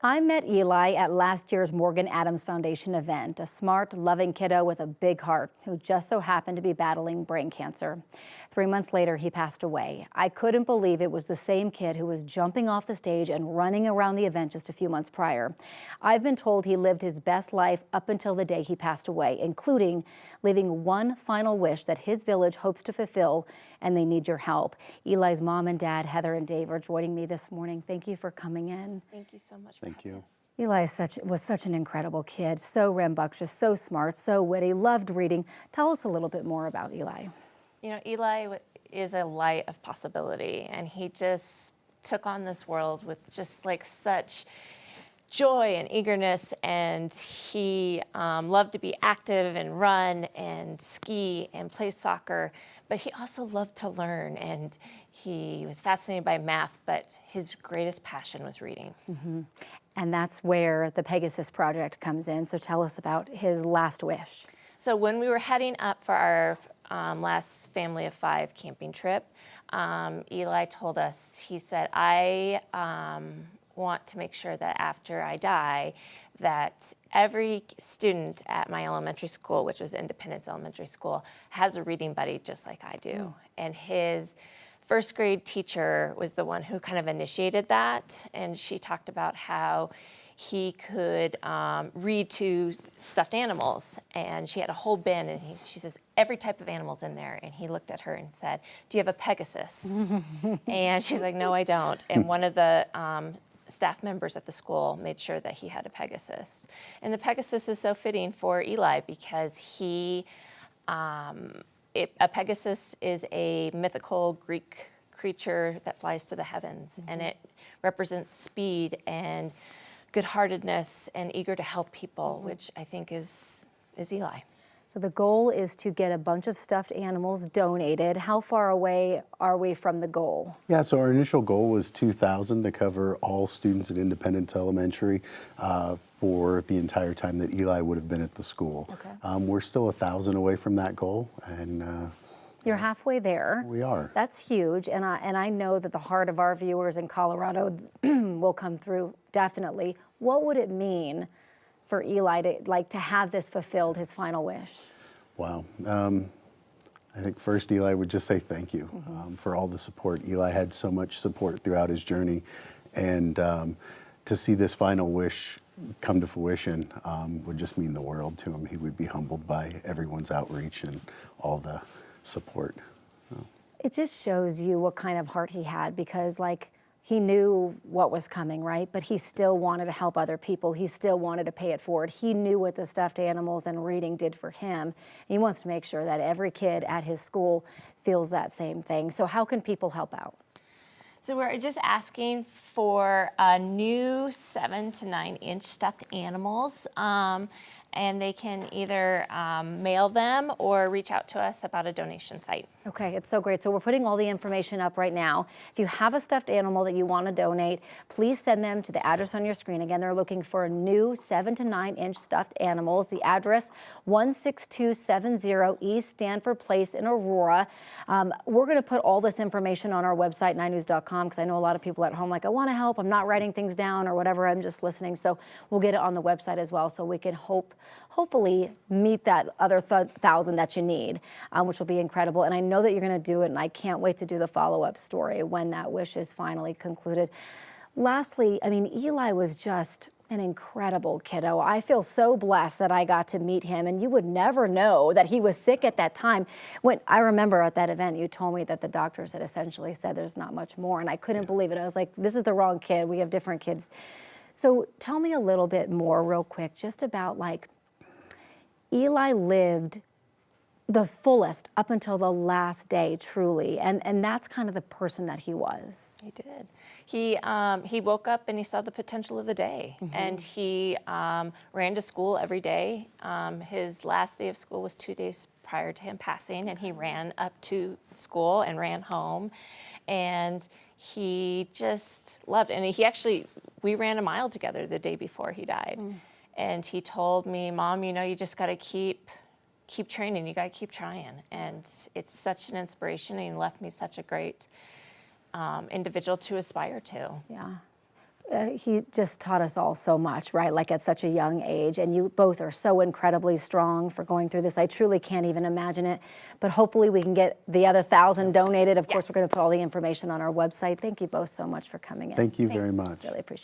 I met Eli at last year's Morgan Adams Foundation event, a smart, loving kiddo with a big heart who just so happened to be battling brain cancer. 3 months later, he passed away. I couldn't believe it was the same kid who was jumping off the stage and running around the event just a few months prior. I've been told he lived his best life up until the day he passed away, including leaving one final wish that his village hopes to fulfill, and they need your help. Eli's mom and dad, Heather and Dave, are joining me this morning. Thank you for coming in. Thank you so much. Thank you. Eli was such an incredible kid, so rambunctious, so smart, so witty, loved reading. Tell us a little bit more about Eli. You know, Eli is a light of possibility, and he just took on this world with just like such joy and eagerness, and he loved to be active and run and ski and play soccer, but he also loved to learn, and he was fascinated by math, but his greatest passion was reading. Mm-hmm. And that's where the Pegasus Project comes in. So tell us about his last wish. So when we were heading up for our last family of 5 camping trip, Eli told us, he said, I want to make sure that after I die, that every student at my elementary school, which was Independence Elementary School, has a reading buddy just like I do. Mm. And his first grade teacher was the one who kind of initiated that, and she talked about how he could read to stuffed animals, and she had a whole bin, and she says, every type of animal's in there, and he looked at her and said, do you have a Pegasus? And she's like, no, I don't. And one of the staff members at the school made sure that he had a Pegasus. And the Pegasus is so fitting for Eli because he, a Pegasus is a mythical Greek creature that flies to the heavens, and it represents speed and good-heartedness and eager to help people, which I think is Eli. So the goal is to get a bunch of stuffed animals donated. How far away are we from the goal? Yeah, so our initial goal was 2,000 to cover all students at Independence Elementary for the entire time that Eli would have been at the school. Okay. We're still 1,000 away from that goal, and you're halfway there. We are. That's huge, and I know that the heart of our viewers in Colorado will come through definitely. What would it mean for Eli to have this fulfilled, his final wish? Wow. I think first Eli would just say thank you for all the support. Eli had so much support throughout his journey, and to see this final wish come to fruition would just mean the world to him. He would be humbled by everyone's outreach and all the support. It just shows you what kind of heart he had, because he knew what was coming, right? But he still wanted to help other people. He still wanted to pay it forward. He knew what the stuffed animals and reading did for him. He wants to make sure that every kid at his school feels that same thing. So how can people help out? So we're just asking for new 7 to 9 inch stuffed animals, and they can either mail them or reach out to us about a donation site. Okay, it's so great. So we're putting all the information up right now. If you have a stuffed animal that you want to donate, please send them to the address on your screen. Again, they're looking for new 7 to 9 inch stuffed animals. The address, 16270 East Stanford Place in Aurora. We're going to put all this information on our website, 9news.com, because I know a lot of people at home I want to help. I'm not writing things down or whatever. I'm just listening. So we'll get it on the website as well, so we can hopefully meet that other 1,000 that you need, which will be incredible. And I know that you're going to do it, and I can't wait to do the follow-up story when that wish is finally concluded. Lastly, I mean, Eli was just an incredible kiddo. I feel so blessed that I got to meet him, and you would never know that he was sick at that time. When I remember at that event, you told me that the doctors had essentially said there's not much more, and I couldn't believe it. I was like, this is the wrong kid. We have different kids. So tell me a little bit more real quick, just about Eli lived the fullest up until the last day, truly, and that's kind of the person that he was. He did. He woke up and he saw the potential of the day, and he ran to school every day. His last day of school was 2 days prior to him passing, and he ran up to school and ran home, and he just loved it. And we ran a mile together the day before he died. And he told me, Mom, you just got to keep training. You got to keep trying. And it's such an inspiration, and he left me such a great individual to aspire to. Yeah. he just taught us all so much, right? Like at such a young age. And you both are so incredibly strong for going through this. I truly can't even imagine it. But hopefully we can get the other 1,000 donated. Of course, we're going to put all the information on our website. Thank you both so much for coming in. Thank you very much. Really appreciate it.